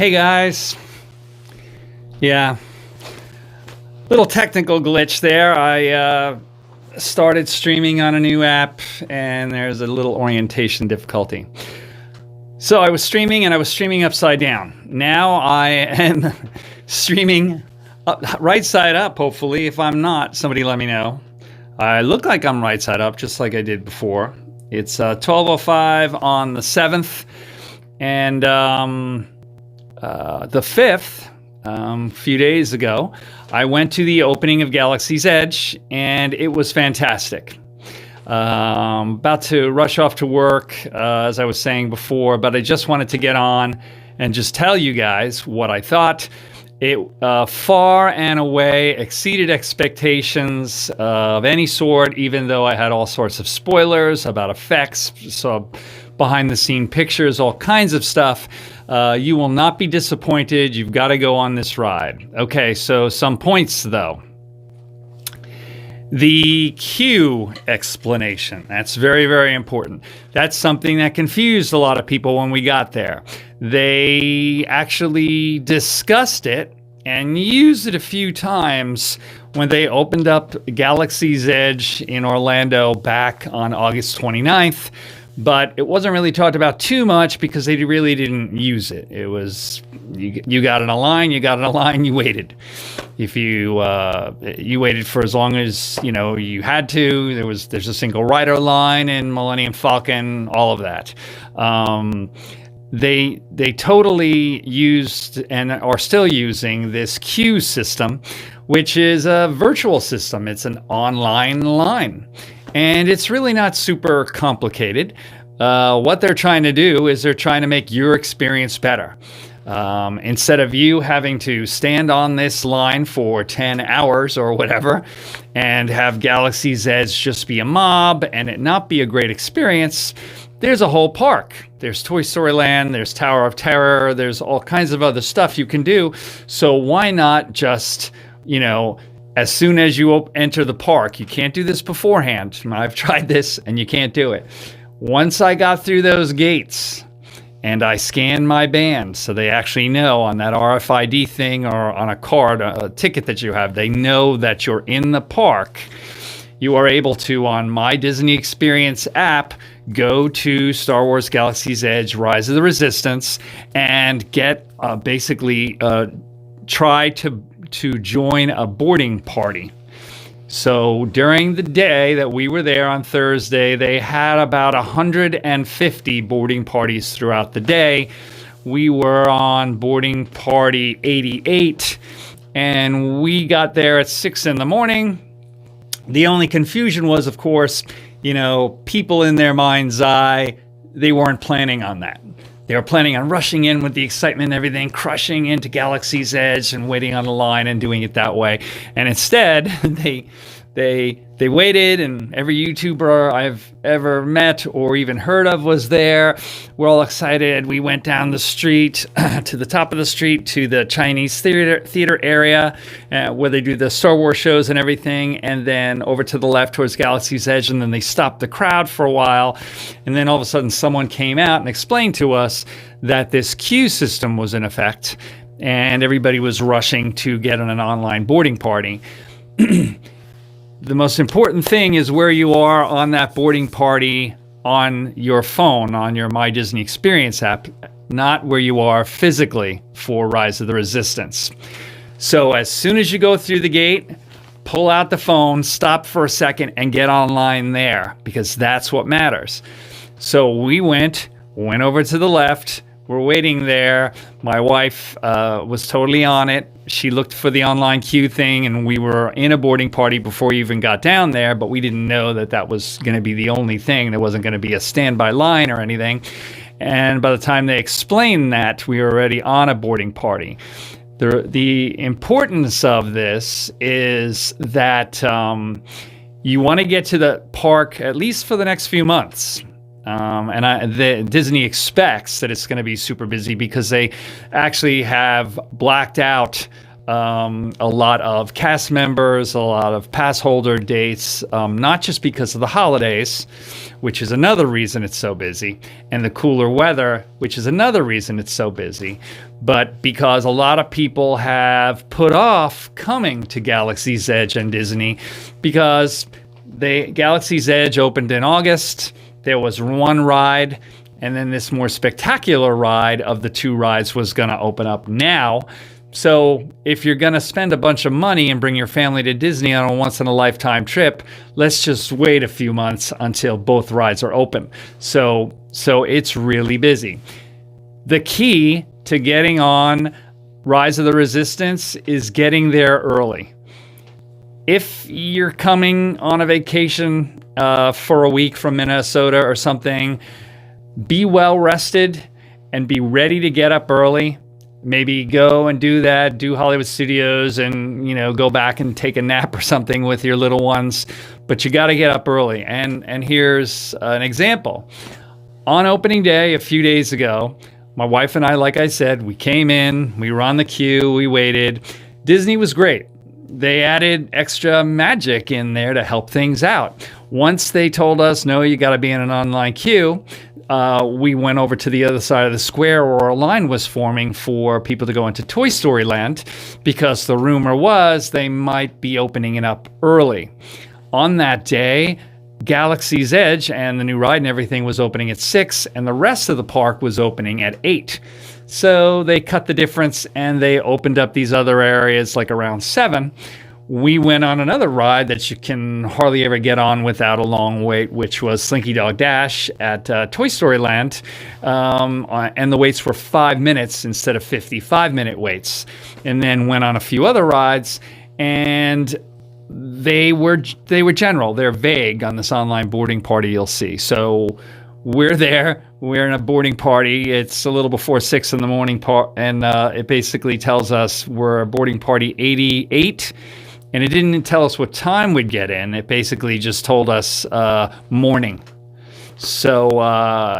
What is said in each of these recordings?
Hey guys. Yeah, little technical glitch there. I started streaming on a new app and there's a little orientation difficulty. So I was streaming and I was streaming upside down. Now I am streaming right side up, hopefully. If I'm not, somebody let me know. I look like I'm right side up, just like I did before. It's 12:05 on the 7th, and the 5th, a few days ago, I went to the opening of Galaxy's Edge, and it was fantastic. About to rush off to work, as I was saying before, but I just wanted to get on and just tell you guys what I thought. It far and away exceeded expectations of any sort, even though I had all sorts of spoilers about effects, so behind-the-scene pictures, all kinds of stuff. You will not be disappointed. You've got to go on this ride. Okay, so some points, though. The queue explanation. That's very, very important. That's something that confused a lot of people when we got there. They actually discussed it and used it a few times when they opened up Galaxy's Edge in Orlando back on August 29th. But it wasn't really talked about too much because they really didn't use it. It was, you got in a line, you waited. If you waited for as long as you had to. There's a single rider line in Millennium Falcon, all of that. They totally used and are still using this queue system, which is a virtual system. It's an online line. And it's really not super complicated. What they're trying to do is they're trying to make your experience better. Instead of you having to stand on this line for 10 hours or whatever and have Galaxy's Edge just be a mob and it not be a great experience, there's a whole park. There's Toy Story Land, there's Tower of Terror, there's all kinds of other stuff you can do. So why not just, as soon as you enter the park, you can't do this beforehand. I've tried this and you can't do it. Once I got through those gates and I scanned my band, so they actually know on that RFID thing or on a card, a ticket that you have, they know that you're in the park. You are able to, on my Disney Experience app, go to Star Wars Galaxy's Edge, Rise of the Resistance, and get try to join a boarding party. So during the day that we were there on Thursday, they had about 150 boarding parties throughout the day. We were on boarding party 88, and we got there at 6 in the morning. The only confusion was, of course, people in their mind's eye, they weren't planning on that. They were planning on rushing in with the excitement and everything, crushing into Galaxy's Edge and waiting on the line and doing it that way. And instead, they waited, and every YouTuber I've ever met or even heard of was there. We're all excited. We went down the street to the top of the street to the Chinese theater area where they do the Star Wars shows and everything, and then over to the left towards Galaxy's Edge, and then they stopped the crowd for a while, and then all of a sudden someone came out and explained to us that this queue system was in effect, and everybody was rushing to get on an online boarding party. The most important thing is where you are on that boarding party on your phone, on your My Disney Experience app, not where you are physically for Rise of the Resistance. So as soon as you go through the gate, pull out the phone, stop for a second, and get online there, because that's what matters. So we went over to the left. We're waiting there. My wife was totally on it. She looked for the online queue thing, and we were in a boarding party before we even got down there, but we didn't know that was going to be the only thing. There wasn't going to be a standby line or anything. And by the time they explained that, we were already on a boarding party. The importance of this is that you want to get to the park at least for the next few months. Disney expects that it's going to be super busy because they actually have blacked out a lot of cast members, a lot of pass holder dates, not just because of the holidays, which is another reason it's so busy, and the cooler weather, which is another reason it's so busy, but because a lot of people have put off coming to Galaxy's Edge and Disney because Galaxy's Edge opened in August. There was one ride, and then this more spectacular ride of the two rides was going to open up now. So if you're going to spend a bunch of money and bring your family to Disney on a once-in-a-lifetime trip, let's just wait a few months until both rides are open. So it's really busy. The key to getting on Rise of the Resistance is getting there early. If you're coming on a vacation for a week from Minnesota or something, be well rested and be ready to get up early. Maybe go and do Hollywood Studios and, go back and take a nap or something with your little ones. But you got to get up early. And here's an example. On opening day a few days ago, my wife and I, like I said, we came in, we were on the queue, we waited. Disney was great. They added extra magic in there to help things out. Once they told us, no, you got to be in an online queue, we went over to the other side of the square where a line was forming for people to go into Toy Story Land because the rumor was they might be opening it up early. On that day, Galaxy's Edge and the new ride and everything was opening at 6, and the rest of the park was opening at 8. So they cut the difference and they opened up these other areas like around 7. We went on another ride that you can hardly ever get on without a long wait, which was Slinky Dog Dash at Toy Story Land. And the waits were 5 minutes instead of 55-minute waits. And then went on a few other rides, and they were general. They're vague on this online boarding party you'll see. So we're there. We're in a boarding party. It's a little before 6 in the morning, and it basically tells us we're boarding party 88. And it didn't tell us what time we'd get in. It basically just told us morning. So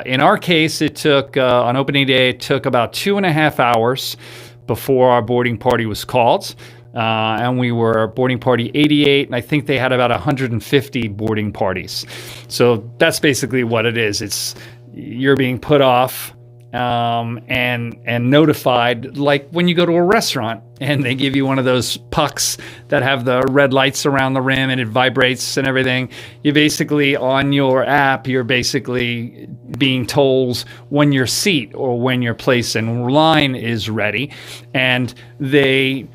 in our case, it took, on opening day, it took about 2.5 hours before our boarding party was called. And we were boarding party 88, and I think they had about 150 boarding parties. So that's basically what it is. You're being put off and notified, like when you go to a restaurant and they give you one of those pucks that have the red lights around the rim and it vibrates and everything. You basically, on your app, you're basically being told when your seat or when your place in line is ready. And they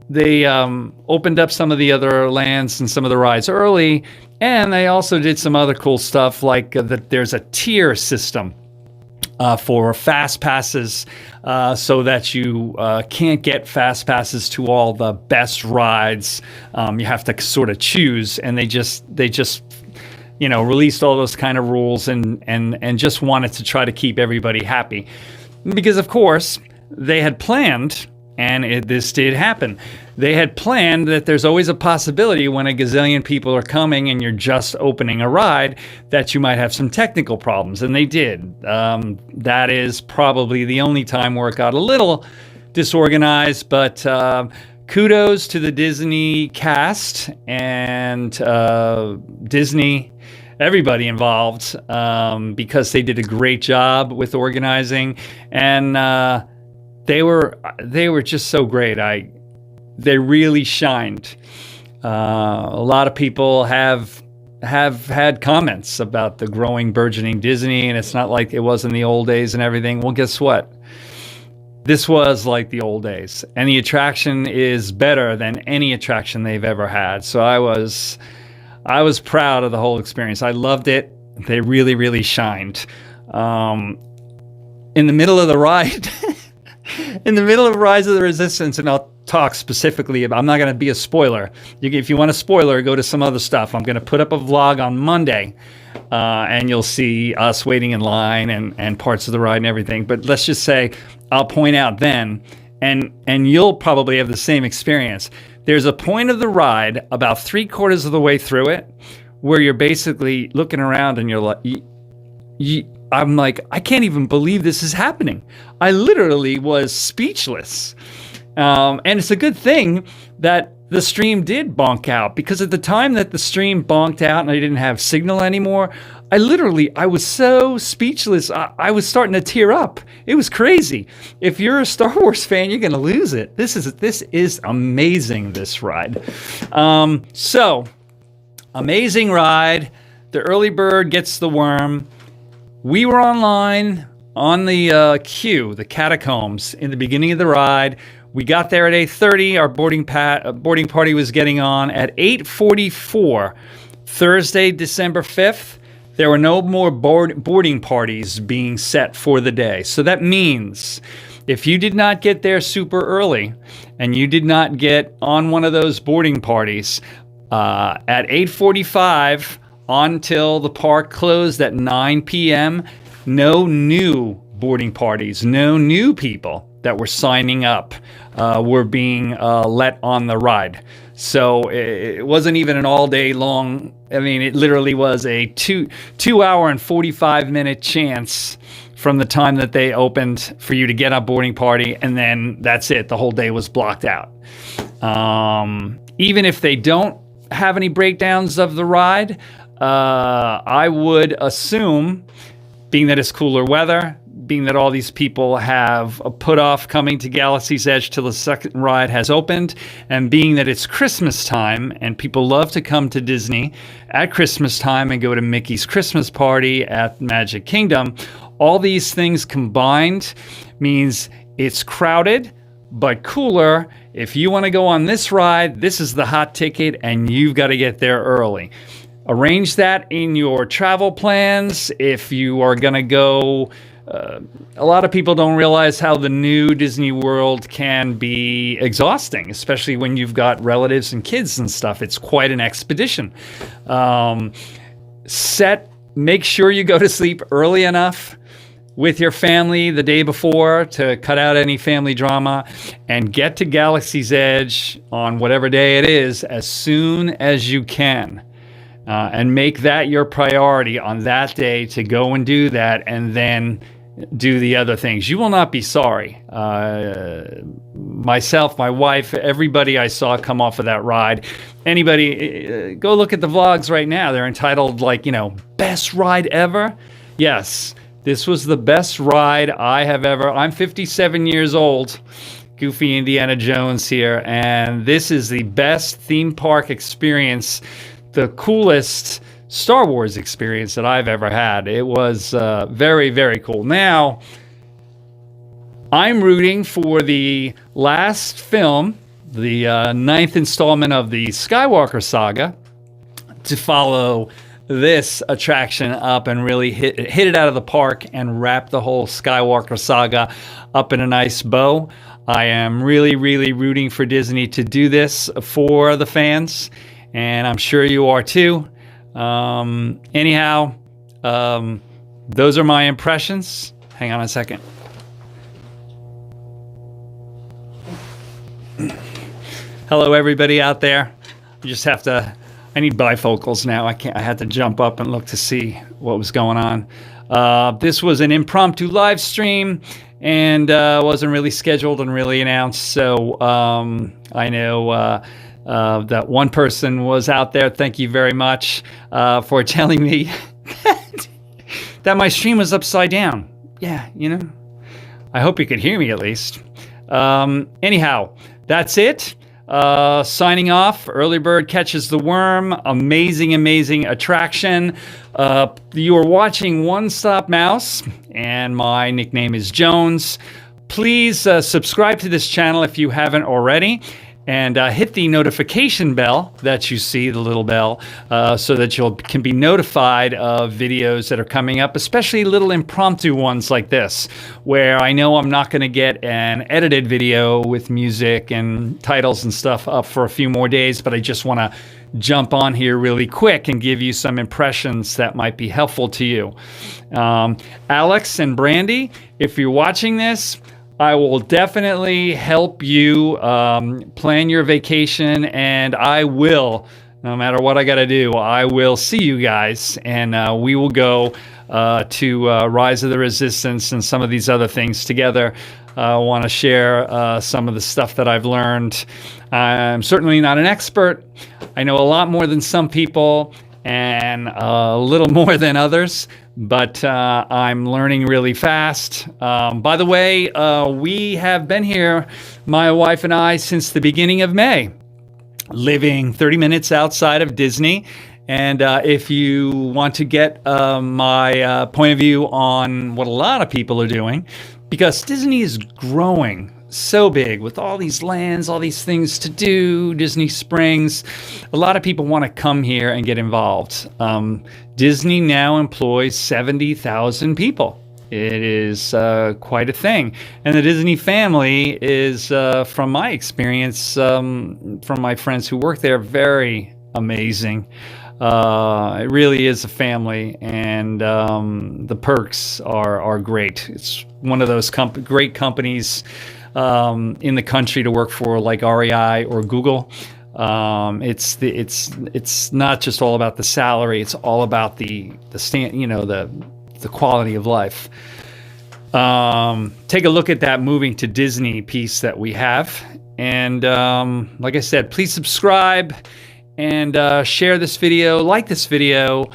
opened up some of the other lands and some of the rides early, and they also did some other cool stuff, like that there's a tier system for fast passes, so that you can't get fast passes to all the best rides. You have to sort of choose, and they just released all those kind of rules and just wanted to try to keep everybody happy, because of course they had planned. And this did happen. They had planned that there's always a possibility when a gazillion people are coming and you're just opening a ride that you might have some technical problems. And they did. That is probably the only time where it got a little disorganized. But kudos to the Disney cast and Disney, everybody involved, because they did a great job with organizing. And They were just so great. They really shined. A lot of people have had comments about the growing, burgeoning Disney, and it's not like it was in the old days and everything. Well, guess what? This was like the old days, and the attraction is better than any attraction they've ever had. So I was proud of the whole experience. I loved it. They really, really shined. In the middle of the ride. In the middle of Rise of the Resistance, and I'll talk specifically about, I'm not going to be a spoiler. If you want a spoiler, go to some other stuff. I'm going to put up a vlog on Monday, and you'll see us waiting in line and parts of the ride and everything. But let's just say, I'll point out then, and you'll probably have the same experience. There's a point of the ride about 3/4 of the way through it where you're basically looking around and you're like, I'm like, I can't even believe this is happening. I literally was speechless. And it's a good thing that the stream did bonk out, because at the time that the stream bonked out and I didn't have signal anymore, I was so speechless. I was starting to tear up. It was crazy. If you're a Star Wars fan, you're going to lose it. This is amazing, this ride. So, amazing ride. The early bird gets the worm. We were online on the queue, the catacombs, in the beginning of the ride. We got there at 8:30. Our boarding party was getting on at 8:44. Thursday, December 5th, there were no more boarding parties being set for the day. So that means if you did not get there super early and you did not get on one of those boarding parties at 8:45 until the park closed at 9 p.m., no new boarding parties, no new people that were signing up were being let on the ride. So it wasn't even an all day long. I mean, it literally was a 2-hour and 45-minute chance from the time that they opened for you to get a boarding party, and then that's it. The whole day was blocked out. Even if they don't have any breakdowns of the ride, I would assume, being that it's cooler weather, being that all these people have put off coming to Galaxy's Edge till the second ride has opened, and being that it's Christmas time and people love to come to Disney at Christmas time and go to Mickey's Christmas party at Magic Kingdom, all these things combined means it's crowded but cooler. If you want to go on this ride, this is the hot ticket and you've got to get there early. Arrange that in your travel plans. If you are going to go, a lot of people don't realize how the new Disney World can be exhausting, especially when you've got relatives and kids and stuff. It's quite an expedition. Make sure you go to sleep early enough with your family the day before to cut out any family drama, and get to Galaxy's Edge on whatever day it is as soon as you can. And make that your priority on that day to go and do that, and then do the other things. You will not be sorry. Myself, my wife, everybody I saw come off of that ride. Anybody, go look at the vlogs right now. They're entitled, best ride ever. Yes, this was the best ride I have ever. I'm 57 years old. Goofy Indiana Jones here. And this is the best theme park experience, the coolest Star Wars experience that I've ever had. It was very, very cool. Now, I'm rooting for the last film, the 9th installment of the Skywalker saga, to follow this attraction up and really hit it out of the park and wrap the whole Skywalker saga up in a nice bow. I am really, really rooting for Disney to do this for the fans, and I'm sure you are too. Anyhow, those are my impressions. Hang on a second. Hello, everybody out there. You just have to, I need bifocals now. I had to jump up and look to see what was going on. This was an impromptu live stream and wasn't really scheduled and really announced. So I know that one person was out there. Thank you very much for telling me that my stream was upside down. Yeah, I hope you could hear me at least. Anyhow, that's it. Signing off. Early Bird Catches the Worm. Amazing, amazing attraction. You are watching One Stop Mouse, and my nickname is Jones. Please subscribe to this channel if you haven't already, and hit the notification bell that you see, the little bell, so that you can be notified of videos that are coming up, especially little impromptu ones like this, where I know I'm not going to get an edited video with music and titles and stuff up for a few more days, but I just want to jump on here really quick and give you some impressions that might be helpful to you. Alex and Brandy, if you're watching this, I will definitely help you plan your vacation, and I will, no matter what I got to do, I will see you guys, and we will go to Rise of the Resistance and some of these other things together. I want to share some of the stuff that I've learned. I'm certainly not an expert. I know a lot more than some people and a little more than others, but I'm learning really fast. By the way, we have been here, my wife and I, since the beginning of May, living 30 minutes outside of Disney. And if you want to get my point of view on what a lot of people are doing, because Disney is growing so big with all these lands, all these things to do, Disney Springs. A lot of people want to come here and get involved. Disney now employs 70,000 people. It is quite a thing. And the Disney family is, from my experience, from my friends who work there, very amazing. It really is a family, and the perks are great. It's one of those great companies in the country to work for, like REI or Google. It's not just all about the salary. It's all about the quality of life. Take a look at that moving to Disney piece that we have, and like I said, please subscribe and share this video, like this video,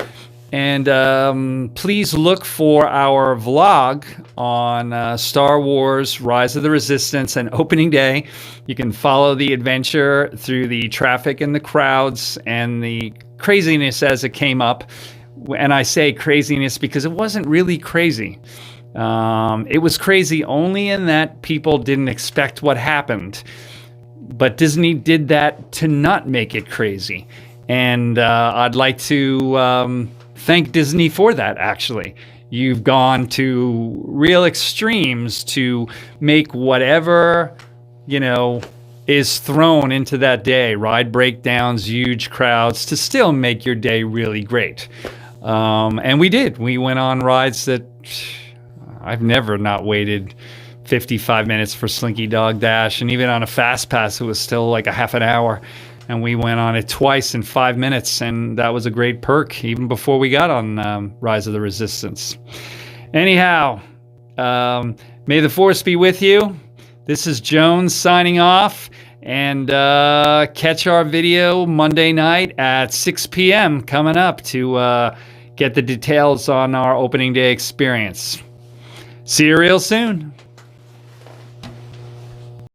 and please look for our vlog on Star Wars Rise of the Resistance and opening day. You can follow the adventure through the traffic and the crowds and the craziness as it came up. And I say craziness because it wasn't really crazy. It was crazy only in that people didn't expect what happened. But Disney did that to not make it crazy. And I'd like to thank Disney for that, actually. You've gone to real extremes to make whatever, is thrown into that day, ride breakdowns, huge crowds, to still make your day really great. And we did. We went on rides that I've never not waited 55 minutes for Slinky Dog Dash, and even on a fast pass it was still like a half an hour, and we went on it twice in 5 minutes, and that was a great perk even before we got on Rise of the Resistance. Anyhow, may the force be with you. This is Jones signing off, and catch our video Monday night at 6 p.m. coming up to get the details on our opening day experience. See you real soon.